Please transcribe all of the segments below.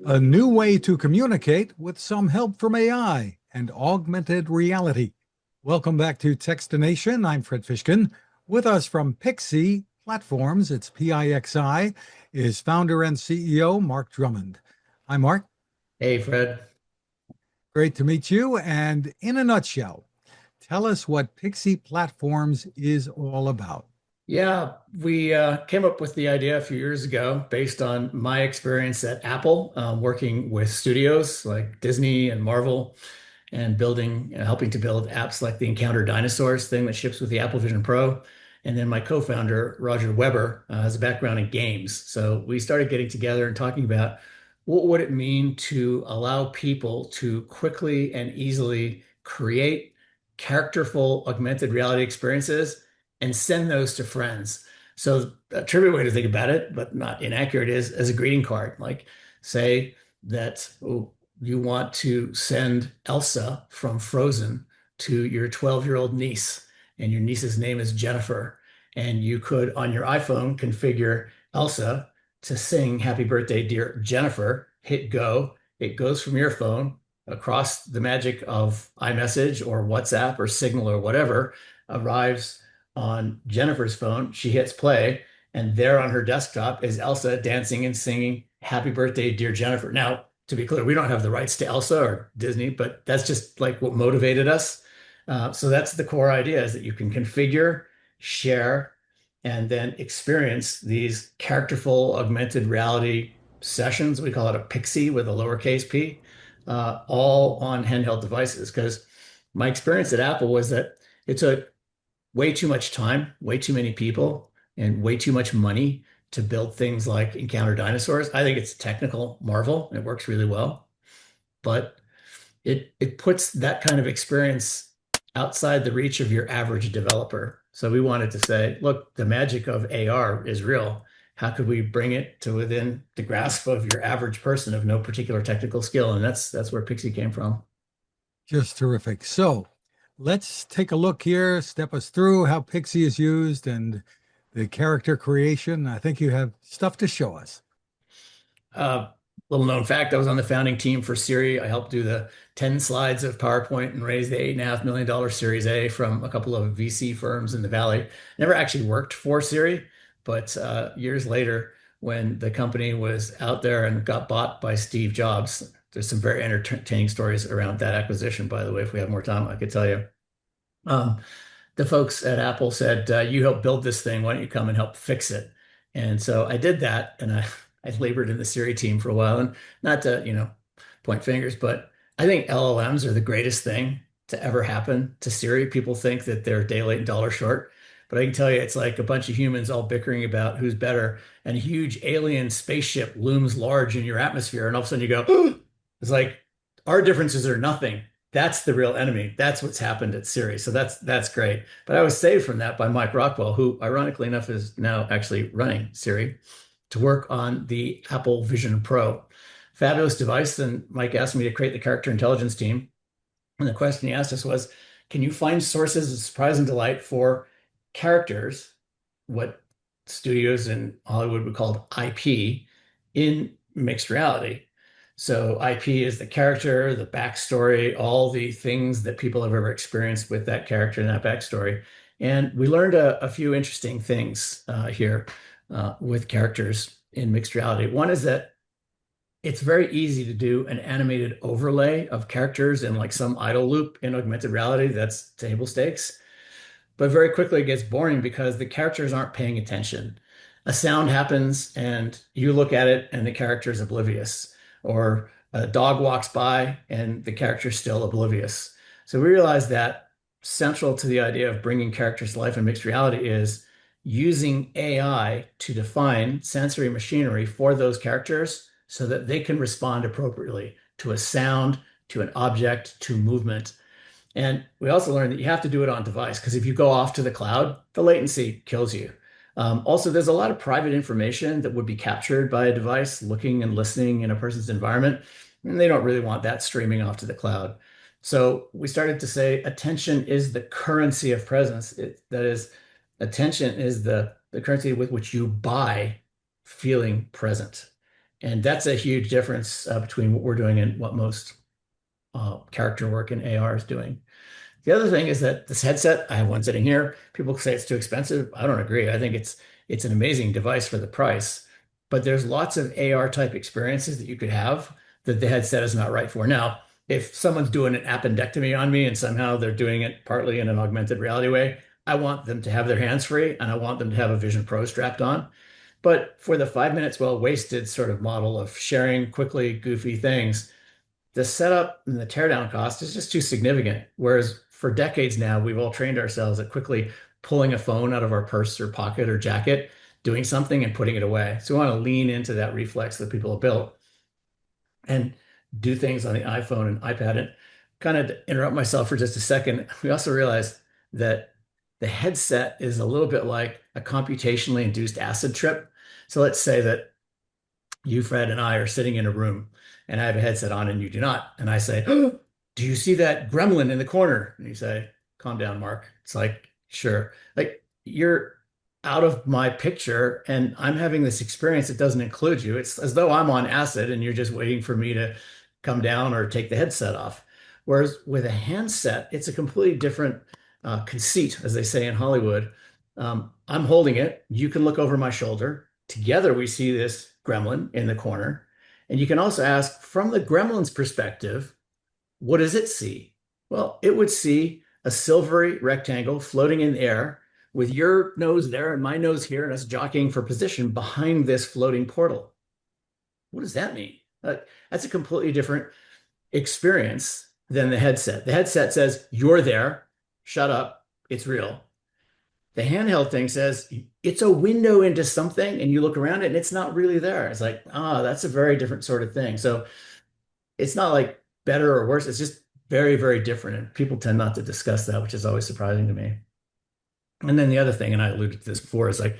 A new way to communicate with some help from AI and augmented reality. Welcome back to Techstination. I'm Fred Fishkin. With us from Pixi Platforms, it's Pixi, is founder and CEO Mark Drummond. Hi, Mark. Hey, Fred. Great to meet you. And in a nutshell, tell us what Pixi Platforms is all about. Yeah, we came up with the idea a few years ago based on my experience at Apple, working with studios like Disney and Marvel and building, helping to build apps like the Encounter Dinosaurs thing that ships with the Apple Vision Pro. And then my co-founder, Roger Weber, has a background in games. So we started getting together and talking about what would it mean to allow people to quickly and easily create characterful augmented reality experiences and send those to friends. So a trivial way to think about it, but not inaccurate, is as a greeting card. Like say that you want to send Elsa from Frozen to your 12-year-old niece, and your niece's name is Jennifer. And you could, on your iPhone, configure Elsa to sing Happy Birthday, Dear Jennifer, hit go. It goes from your phone across the magic of iMessage or WhatsApp or Signal or whatever, arrives on Jennifer's phone. She hits play, and there on her desktop is Elsa dancing and singing Happy Birthday, Dear Jennifer. Now, to be clear, we don't have the rights to Elsa or Disney, but that's just like what motivated us. So that's the core idea, is that you can configure, share, and then experience these characterful augmented reality sessions. We call it a Pixie with a lowercase p, all on handheld devices. Because my experience at Apple was that it took way too much time, way too many people, and way too much money to build things like Encounter Dinosaurs. I think it's a technical marvel. It works really well, but it puts that kind of experience outside the reach of your average developer. So we wanted to say, look, the magic of AR is real. How could we bring it to within the grasp of your average person of no particular technical skill? And that's where Pixie came from. Just terrific. So let's take a look here, step us through how Pixie is used and the character creation. I think you have stuff to show us. Uh, Little known fact, I was on the founding team for Siri. I helped do the 10 slides of PowerPoint and raise the $8.5 million Series A from a couple of VC firms in the Valley. Never actually worked for Siri, but years later, when the company was out there and got bought by Steve Jobs, there's some very entertaining stories around that acquisition, by the way. If we have more time, I could tell you. Um, the folks at Apple said, you helped build this thing. Why don't you come and help fix it? And so I did that, and I labored in the Siri team for a while. And not to, point fingers, but I think LLMs are the greatest thing to ever happen to Siri. People think that they're day late and dollar short, but I can tell you it's like a bunch of humans all bickering about who's better, and a huge alien spaceship looms large in your atmosphere, and all of a sudden you go, it's like our differences are nothing. That's the real enemy. That's what's happened at Siri. So that's great. But I was saved from that by Mike Rockwell, who ironically enough is now actually running Siri, to work on the Apple Vision Pro. Fabulous device. And Mike asked me to create the character intelligence team. And the question he asked us was, can you find sources of surprise and delight for characters, what studios in Hollywood would call IP, in mixed reality? So IP is the character, the backstory, all the things that people have ever experienced with that character and that backstory. And we learned a few interesting things here with characters in mixed reality. One is that it's very easy to do an animated overlay of characters in like some idle loop in augmented reality that's table stakes. But very quickly it gets boring because the characters aren't paying attention. A sound happens and you look at it and the character is oblivious, or a dog walks by and the character's still oblivious. So we realized that central to the idea of bringing characters to life in mixed reality is using AI to define sensory machinery for those characters so that they can respond appropriately to a sound, to an object, to movement. And we also learned that you have to do it on device, because if you go off to the cloud, the latency kills you. Also, there's a lot of private information that would be captured by a device looking and listening in a person's environment, and they don't really want that streaming off to the cloud. So we started to say attention is the currency of presence. That is, attention is the currency with which you buy feeling present. And that's a huge difference between what we're doing and what most character work in AR is doing. The other thing is that this headset, I have one sitting here. People say it's too expensive. I don't agree. I think it's an amazing device for the price, but there's lots of AR type experiences that you could have that the headset is not right for. Now, if someone's doing an appendectomy on me and somehow they're doing it partly in an augmented reality way, I want them to have their hands free and I want them to have a Vision Pro strapped on. But for the 5 minutes well wasted sort of model of sharing quickly goofy things, the setup and the teardown cost is just too significant. Whereas for decades now, we've all trained ourselves at quickly pulling a phone out of our purse or pocket or jacket, doing something and putting it away. So we want to lean into that reflex that people have built and do things on the iPhone and iPad. And kind of to interrupt myself for just a second, we also realized that the headset is a little bit like a computationally induced acid trip. So let's say that you, Fred, and I are sitting in a room and I have a headset on and you do not. And I say, oh, do you see that gremlin in the corner? And you say, calm down, Mark. It's like, sure. Like you're out of my picture and I'm having this experience that doesn't include you. It's as though I'm on acid and you're just waiting for me to come down or take the headset off. Whereas with a handset, it's a completely different conceit, as they say in Hollywood. I'm holding it. You can look over my shoulder. Together, we see this gremlin in the corner. And you can also ask, from the gremlin's perspective, what does it see? Well, it would see a silvery rectangle floating in the air with your nose there and my nose here, and us jockeying for position behind this floating portal. What does that mean? That's a completely different experience than the headset. The headset says, you're there, shut up, it's real. The handheld thing says it's a window into something, and you look around it and it's not really there. It's like, that's a very different sort of thing. So it's not like better or worse. It's just very, very different. And people tend not to discuss that, which is always surprising to me. And then the other thing, and I alluded to this before, is like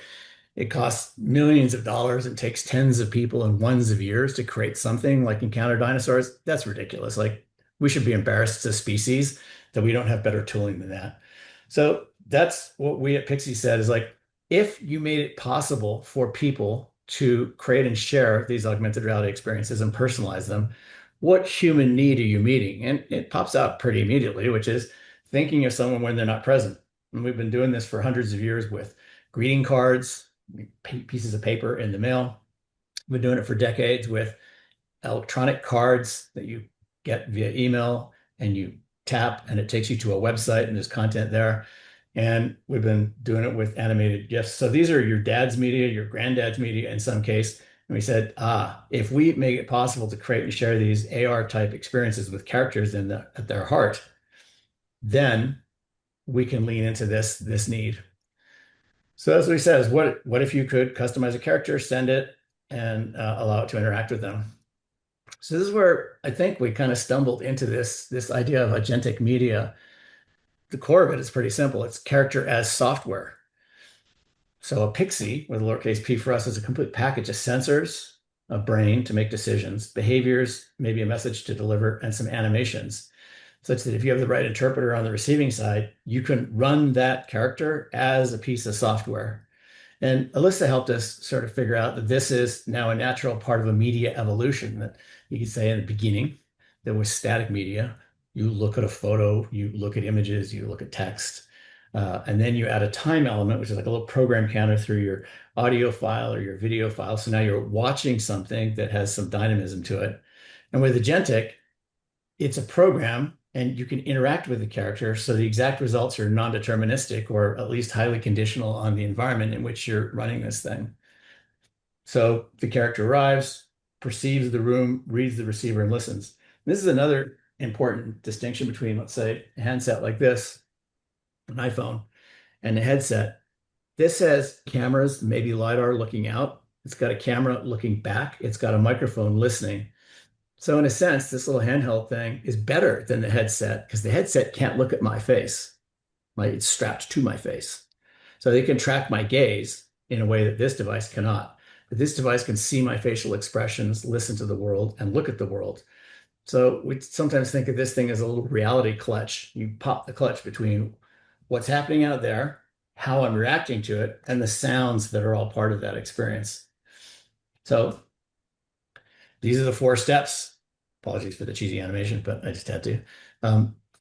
it costs millions of dollars and takes tens of people and ones of years to create something like encounter dinosaurs. That's ridiculous. Like we should be embarrassed as a species that we don't have better tooling than that. So that's what we at Pixi said is like, if you made it possible for people to create and share these augmented reality experiences and personalize them, what human need are you meeting? And it pops out pretty immediately, which is thinking of someone when they're not present. And we've been doing this for hundreds of years with greeting cards, pieces of paper in the mail. We've been doing it for decades with electronic cards that you get via email and you tap and it takes you to a website and there's content there. And we've been doing it with animated GIFs. So these are your dad's media, your granddad's media in some case. And we said, if we make it possible to create and share these AR type experiences with characters at their heart, then we can lean into this need. So that's what he says. What if you could customize a character, send it, and allow it to interact with them? So this is where I think we kind of stumbled into this idea of agentic media. The core of it is pretty simple. It's character as software. So a Pixi, with a lowercase p for us, is a complete package of sensors, a brain to make decisions, behaviors, maybe a message to deliver, and some animations, such that if you have the right interpreter on the receiving side, you can run that character as a piece of software. And Alyssa helped us sort of figure out that this is now a natural part of a media evolution. That you could say in the beginning, there was static media. You look at a photo, you look at images, you look at text, and then you add a time element, which is like a little program counter through your audio file or your video file. So now you're watching something that has some dynamism to it. And with Agentic, it's a program and you can interact with the character. So the exact results are non-deterministic or at least highly conditional on the environment in which you're running this thing. So the character arrives, perceives the room, reads the receiver, and listens. And this is another important distinction between, let's say, a handset like this, an iPhone, and a headset. This has cameras, maybe LiDAR looking out. It's got a camera looking back. It's got a microphone listening. So in a sense, this little handheld thing is better than the headset because the headset can't look at my face. It's strapped to my face. So they can track my gaze in a way that this device cannot. But this device can see my facial expressions, listen to the world, and look at the world. So we sometimes think of this thing as a little reality clutch. You pop the clutch between what's happening out there, how I'm reacting to it, and the sounds that are all part of that experience. So These are the 4 steps. Apologies for the cheesy animation, but I just had to.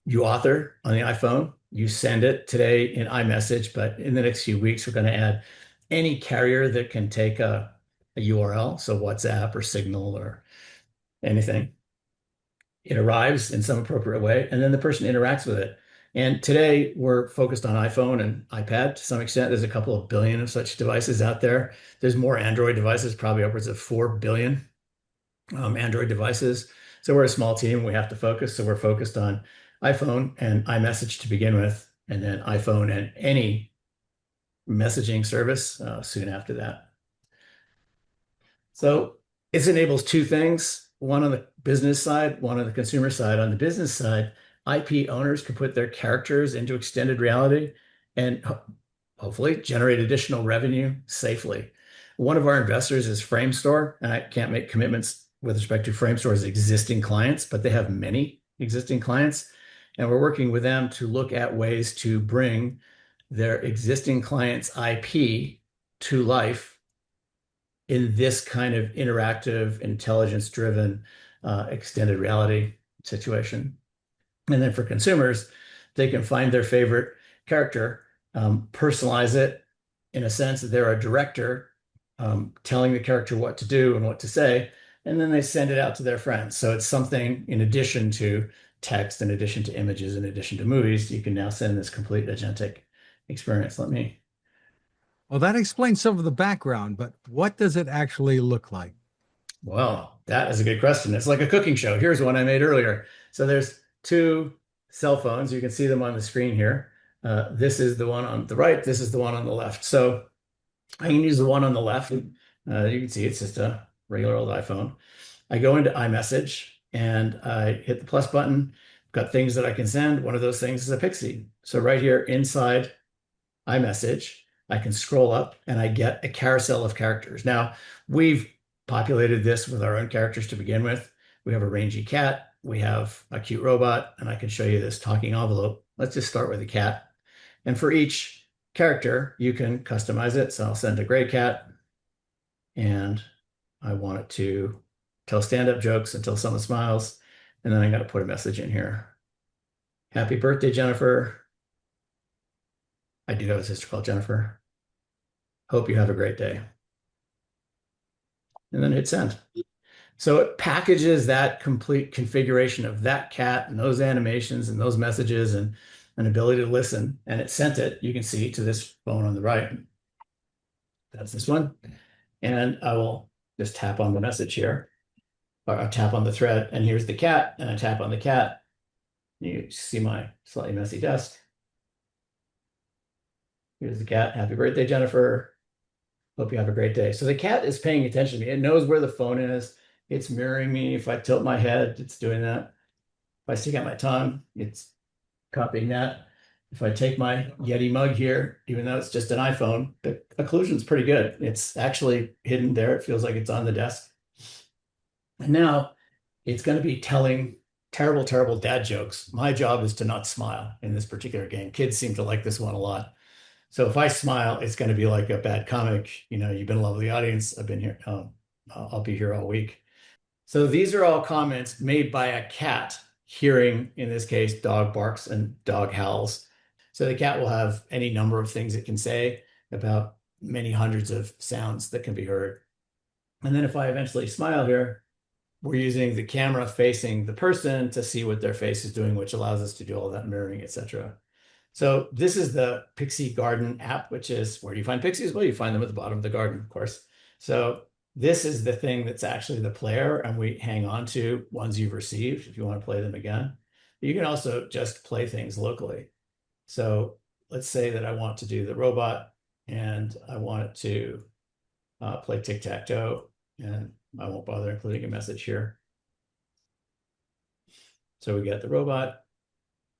You author on the iPhone, you send it today in iMessage, but in the next few weeks, we're going to add any carrier that can take a URL, so WhatsApp or Signal or anything. It arrives in some appropriate way, and then the person interacts with it. And today we're focused on iPhone and iPad to some extent. There's a couple of billion of such devices out there. There's more Android devices, probably upwards of 4 billion Android devices. So we're a small team. We have to focus. So we're focused on iPhone and iMessage to begin with, and then iPhone and any messaging service soon after that. So it enables 2 things, one on the business side, one on the consumer side. On the business side, IP owners can put their characters into extended reality and hopefully generate additional revenue safely. One of our investors is Framestore, and I can't make commitments with respect to Framestore's existing clients, but they have many existing clients. And we're working with them to look at ways to bring their existing clients' IP to life in this kind of interactive, intelligence-driven, extended reality situation. And then for consumers, they can find their favorite character, personalize it in a sense that they're a director, telling the character what to do and what to say, and then they send it out to their friends. So it's something in addition to text, in addition to images, in addition to movies, you can now send this complete agentic experience. Well, that explains some of the background, but what does it actually look like? Well, that is a good question. It's like a cooking show. Here's one I made earlier. So there's 2 cell phones. You can see them on the screen here. This is the one on the right. This is the one on the left. So I can use the one on the left. You can see it's just a regular old iPhone. I go into iMessage and I hit the plus button. Got things that I can send. One of those things is a Pixi. So right here inside iMessage, I can scroll up and I get a carousel of characters. Now, we've populated this with our own characters to begin with. We have a rangy cat, we have a cute robot, and I can show you this talking envelope. Let's just start with a cat. And for each character, you can customize it. So I'll send a gray cat, and I want it to tell stand-up jokes until someone smiles. And then I got to put a message in here. Happy birthday, Jennifer. I do have a sister called Jennifer. Hope you have a great day. And then hit send. So it packages that complete configuration of that cat and those animations and those messages and an ability to listen. And it sent it, you can see, to this phone on the right. That's this one. And I will just tap on the message here, or I'll tap on the thread, and here's the cat, and I tap on the cat. You see my slightly messy desk. Here's the cat. Happy birthday, Jennifer. Hope you have a great day. So the cat is paying attention to me. It knows where the phone is. It's mirroring me. If I tilt my head, it's doing that. If I stick out my tongue, it's copying that. If I take my Yeti mug here, even though it's just an iPhone, the occlusion's pretty good. It's actually hidden there. It feels like it's on the desk. And now it's going to be telling terrible, terrible dad jokes. My job is to not smile in this particular game. Kids seem to like this one a lot. So if I smile, it's going to be like a bad comic. You know, you've been a lovely audience. I've been here. I'll be here all week. So these are all comments made by a cat hearing, in this case, dog barks and dog howls. So the cat will have any number of things it can say about many hundreds of sounds that can be heard. And then if I eventually smile here, we're using the camera facing the person to see what their face is doing, which allows us to do all that mirroring, etc. So this is the Pixi Garden app, which is, where do you find pixies? Well, you find them at the bottom of the garden, of course. So this is the thing that's actually the player, and we hang on to ones you've received if you want to play them again. You can also just play things locally. So let's say that I want to do the robot, and I want it to play tic-tac-toe, and I won't bother including a message here. So we get the robot,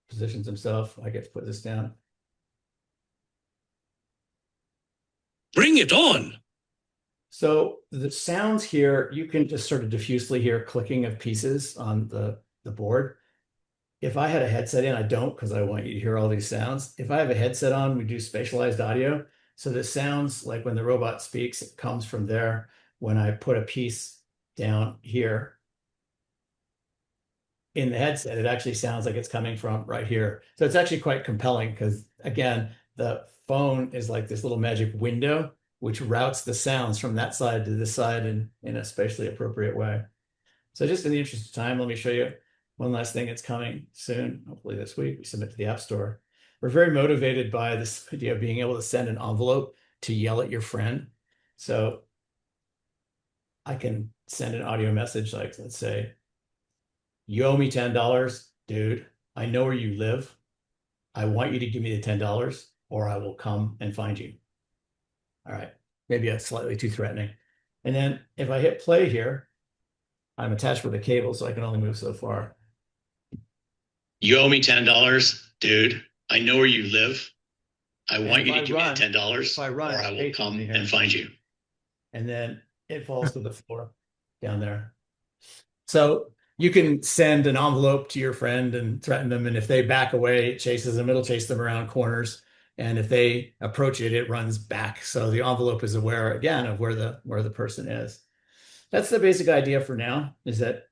positions himself. I get to put this down. Bring it on. So the sounds here, you can just sort of diffusely hear clicking of pieces on the board. If I had a headset in, I don't, because I want you to hear all these sounds. If I have a headset on, we do spatialized audio. So the sounds, like when the robot speaks, it comes from there. When I put a piece down here in the headset, it actually sounds like it's coming from right here. So it's actually quite compelling because, again, the phone is like this little magic window which routes the sounds from that side to this side in a spatially appropriate way. So just in the interest of time, let me show you one last thing that's coming soon, hopefully this week. We submit to the App Store. We're very motivated by this idea of being able to send an envelope to yell at your friend. So I can send an audio message like, let's say, you owe me $10, dude. I know where you live. I want you to give me the $10 or I will come and find you. All right, maybe that's slightly too threatening. And then if I hit play here, I'm attached with a cable, so I can only move so far. You owe me $10, dude. I know where you live. I want you to give me $10 or I will come and find you. And then it falls to the floor down there. So you can send an envelope to your friend and threaten them. And if they back away, it chases them. It'll chase them around corners. And if they approach it, it runs back. So the envelope is aware, again, of where the person is. That's the basic idea for now, is that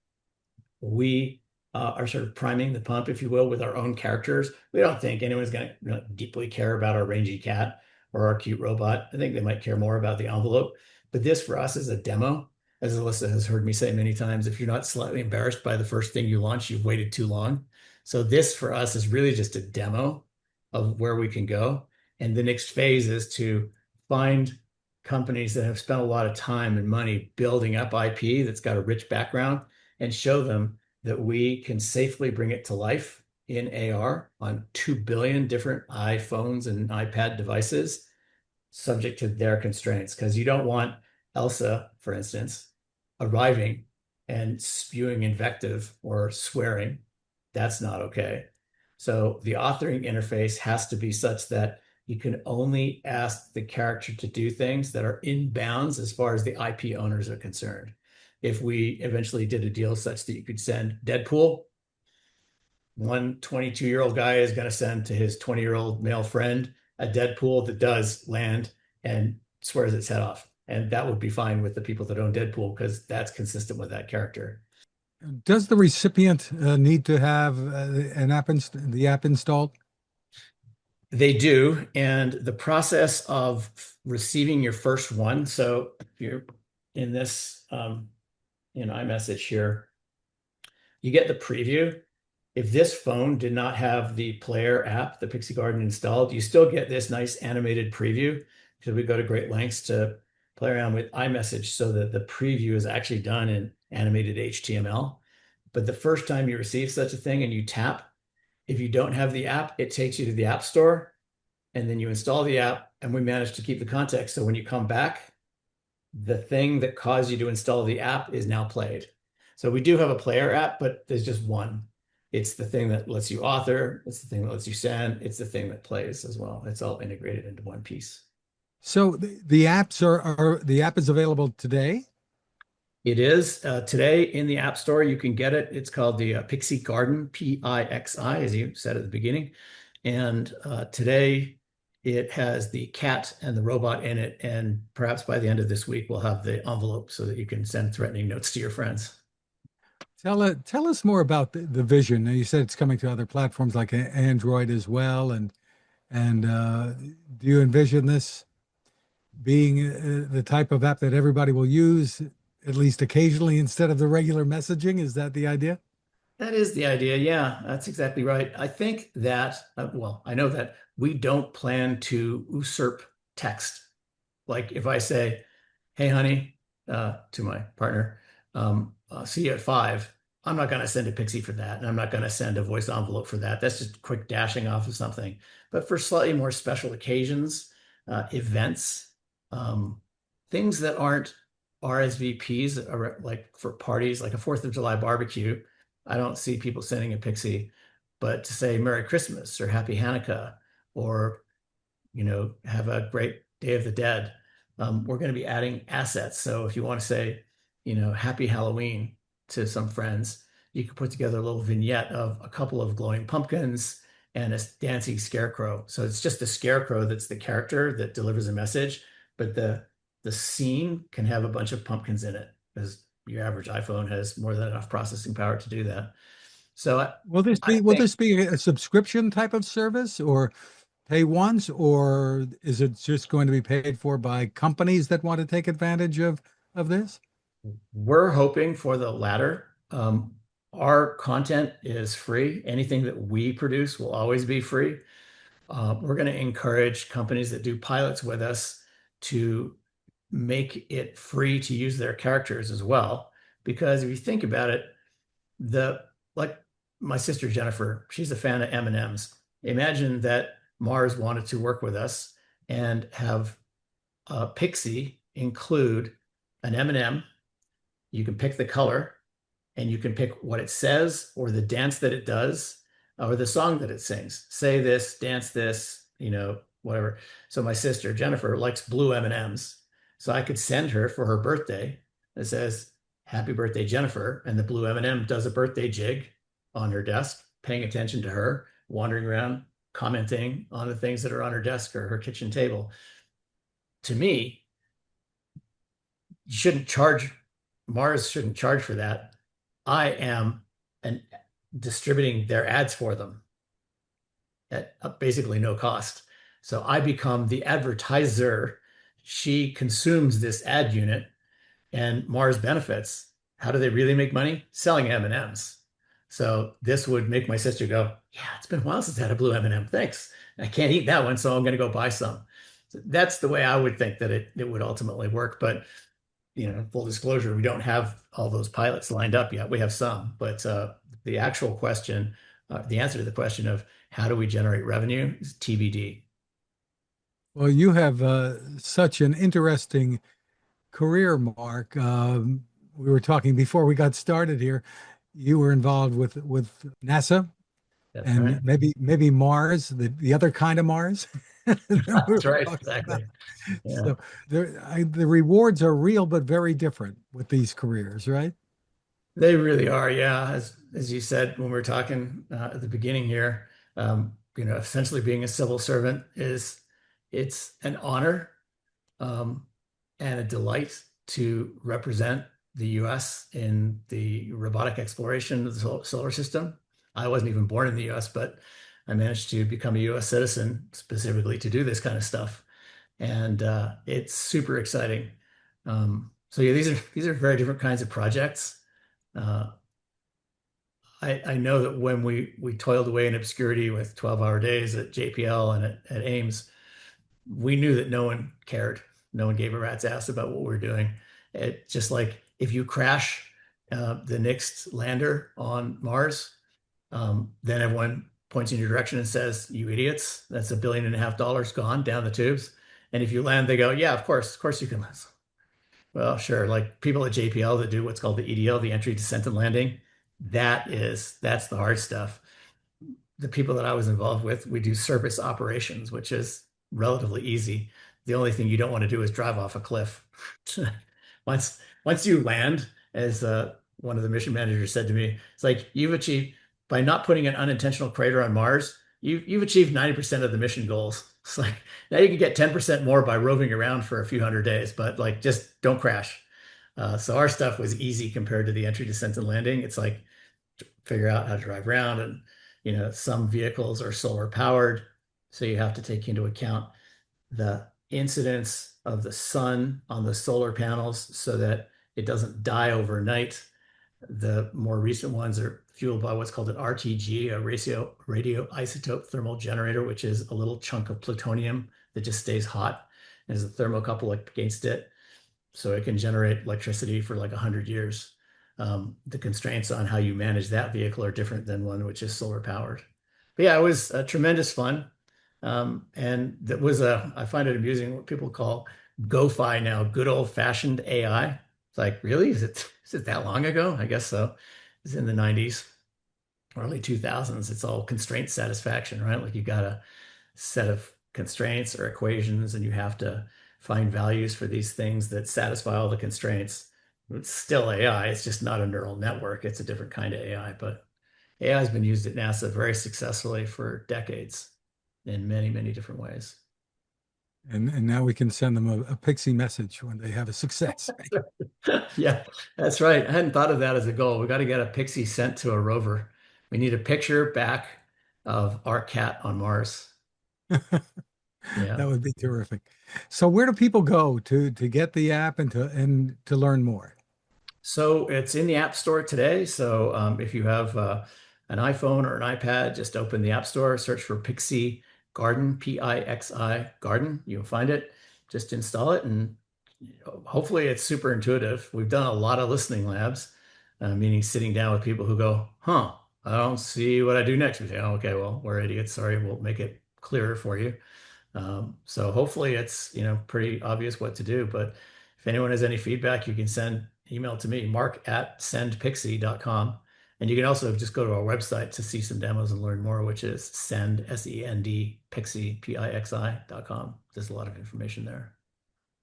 we are sort of priming the pump, if you will, with our own characters. We don't think anyone's going to deeply care about our rangy cat or our cute robot. I think they might care more about the envelope. But this for us is a demo. As Alyssa has heard me say many times, if you're not slightly embarrassed by the first thing you launch, you've waited too long. So this for us is really just a demo of where we can go. And the next phase is to find companies that have spent a lot of time and money building up IP that's got a rich background and show them that we can safely bring it to life in AR on 2 billion different iPhones and iPad devices, subject to their constraints. Because you don't want Elsa, for instance, arriving and spewing invective or swearing. That's not okay. So the authoring interface has to be such that you can only ask the character to do things that are in bounds as far as the IP owners are concerned. If we eventually did a deal such that you could send Deadpool, one 22-year-old guy is going to send to his 20-year-old male friend a Deadpool that does land and swears its head off. And that would be fine with the people that own Deadpool because that's consistent with that character. Does the recipient need to have the app installed? They do. And the process of receiving your first one, so if you're in this in iMessage here, you get the preview. If this phone did not have the player app, the Pixi Garden installed, you still get this nice animated preview because we go to great lengths to play around with iMessage so that the preview is actually done in animated HTML. But the first time you receive such a thing and you tap, if you don't have the app, it takes you to the App Store and then you install the app and we manage to keep the context. So when you come back, the thing that caused you to install the app is now played. So we do have a player app, but there's just one. It's the thing that lets you author. It's the thing that lets you send. It's the thing that plays as well. It's all integrated into one piece. So the apps the app is available today? It is today in the App Store. You can get it. It's called the Pixi Garden, Pixi, as you said at the beginning. And today it has the cat and the robot in it. And perhaps by the end of this week, we'll have the envelope so that you can send threatening notes to your friends. Tell us more about the vision. Now, you said it's coming to other platforms like Android as well. And do you envision this being the type of app that everybody will use at least occasionally instead of the regular messaging? Is that the idea? That is the idea. Yeah, that's exactly right. I think that, well, I know that we don't plan to usurp text. Like if I say, hey, honey, to my partner, see you at 5, I'm not going to send a Pixi for that. And I'm not going to send a voice envelope for that. That's just quick dashing off of something. But for slightly more special occasions, events, things that aren't RSVPs, like for parties, like a 4th of July barbecue, I don't see people sending a Pixi, but to say Merry Christmas or Happy Hanukkah or, have a great Day of the Dead, we're going to be adding assets. So if you want to say, Happy Halloween to some friends, you can put together a little vignette of a couple of glowing pumpkins and a dancing scarecrow. So it's just the scarecrow that's the character that delivers a message, but the scene can have a bunch of pumpkins in it because your average iPhone has more than enough processing power to do that. So I Will think this be a subscription type of service or pay once, or is it just going to be paid for by companies that want to take advantage of this? we're hoping for the latter. Our content is free. Anything that we produce will always be free. We're going to encourage companies that do pilots with us to make it free to use their characters as well. Because if you think about it, the like my sister Jennifer, she's a fan of M&Ms. Imagine that Mars wanted to work with us and have Pixi include an M&M. You can pick the color and you can pick what it says or the dance that it does or the song that it sings. Say this, dance this, whatever. So my sister Jennifer likes blue M&Ms. So I could send her for her birthday that says, "Happy birthday, Jennifer." And the blue M&M does a birthday jig on her desk, paying attention to her, wandering around, commenting on the things that are on her desk or her kitchen table. To me, you shouldn't charge, Mars shouldn't charge for that. I am an, distributing their ads for them at basically no cost. So I become the advertiser. She consumes this ad unit and Mars benefits. How do they really make money? Selling M&Ms. So this would make my sister go, "Yeah, it's been a while since I had a blue M&M. Thanks. I can't eat that one, so I'm going to go buy some." So that's the way I would think that it would ultimately work. But full disclosure, we don't have all those pilots lined up yet. We have some, but the actual question, the answer to the question of how do we generate revenue is TBD. Well, you have such an interesting career, Mark. We were talking before we got started here. You were involved with NASA That's right. and maybe Mars, the other kind of Mars that we That's were right. talking about. Exactly. Yeah. So the rewards are real, but very different with these careers, right? They really are. Yeah. As you said when we were talking at the beginning here, essentially being a civil servant it's an honor um, and a delight to represent the US in the robotic exploration of the solar system. I wasn't even born in the US, but I managed to become a US citizen specifically to do this kind of stuff. And it's super exciting. So yeah, these are very different kinds of projects. Uh, I know that when we toiled away in obscurity with 12-hour days at JPL and at Ames, we knew that no one cared. No one gave a rat's ass about what we were doing. It just like if you crash the next lander on Mars, then everyone points in your direction and says, "You idiots, that's $1.5 billion gone down the tubes." And if you land, they go, "Yeah, of course you can land." Well, sure. Like people at JPL that do what's called the EDL, the entry, descent, and landing, that's the hard stuff. The people that I was involved with, we do surface operations, which is relatively easy. The only thing you don't want to do is drive off a cliff. Once you land, as one of the mission managers said to me, it's like you've achieved by not putting an unintentional crater on Mars, you've achieved 90% of the mission goals. It's like now you can get 10% more by roving around for a few hundred days, but like just don't crash. So our stuff was easy compared to the entry, descent, and landing. It's like figure out how to drive around and some vehicles are solar powered, so you have to take into account the incidence of the sun on the solar panels so that it doesn't die overnight. The more recent ones are fueled by what's called an RTG, a radioisotope thermal generator, which is a little chunk of plutonium that just stays hot. There's a thermocouple against it, so it can generate electricity for like 100 years. The constraints on how you manage that vehicle are different than one which is solar powered. But yeah, it was tremendous fun. And that was I find it amusing what people call GoFi now, good old fashioned AI. It's like, really? Is it that long ago? I guess so. It's in the 90s, early 2000s. It's all constraint satisfaction, right? Like you got a set of constraints or equations and you have to find values for these things that satisfy all the constraints. It's still AI. It's just not a neural network. It's a different kind of AI, but AI has been used at NASA very successfully for decades in many, many different ways. And now we can send them a Pixi message when they have a success. Yeah, that's right. I hadn't thought of that as a goal. We got to get a Pixi sent to a rover. We need a picture back of our cat on Mars. Yeah. That would be terrific. So where do people go to get the app and to learn more? So it's in the App Store today. So if you have an iPhone or an iPad, just open the App Store, search for Pixi Garden, Pixi Garden. You'll find it. Just install it, and hopefully it's super intuitive. We've done a lot of listening labs, meaning sitting down with people who go, "Huh, I don't see what I do next." We say, "Oh, okay, well, we're idiots. Sorry, we'll make it clearer for you." So hopefully it's, pretty obvious what to do. But if anyone has any feedback, you can send email to me, mark@sendpixi.com. And you can also just go to our website to see some demos and learn more, which is Pixi, Pixi.com. There's a lot of information there.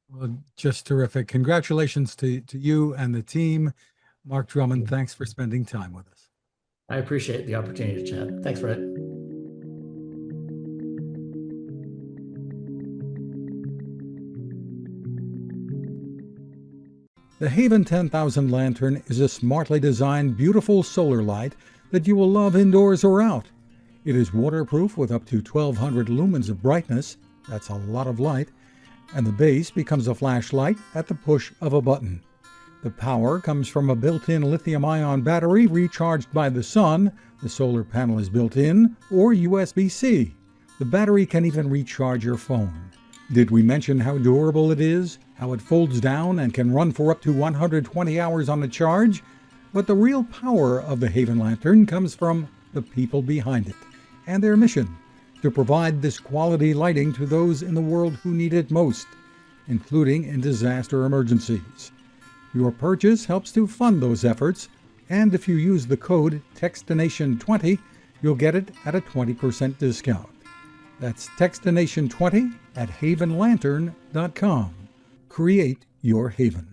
Well, just terrific. Congratulations to you and the team. Mark Drummond, thanks for spending time with us. I appreciate the opportunity to chat. Thanks, Fred. The Haven 10,000 lantern is a smartly designed, beautiful solar light that you will love indoors or out. It is waterproof with up to 1,200 lumens of brightness. That's a lot of light. And the base becomes a flashlight at the push of a button. The power comes from a built-in lithium-ion battery recharged by the sun. The solar panel is built in, or USB-C. The battery can even recharge your phone. Did we mention how durable it is? How it folds down and can run for up to 120 hours on a charge? But the real power of the Haven Lantern comes from the people behind it and their mission to provide this quality lighting to those in the world who need it most, including in disaster emergencies. Your purchase helps to fund those efforts, and if you use the code Techstination20, you'll get it at a 20% discount. That's Techstination20 at havenlantern.com. Create your haven.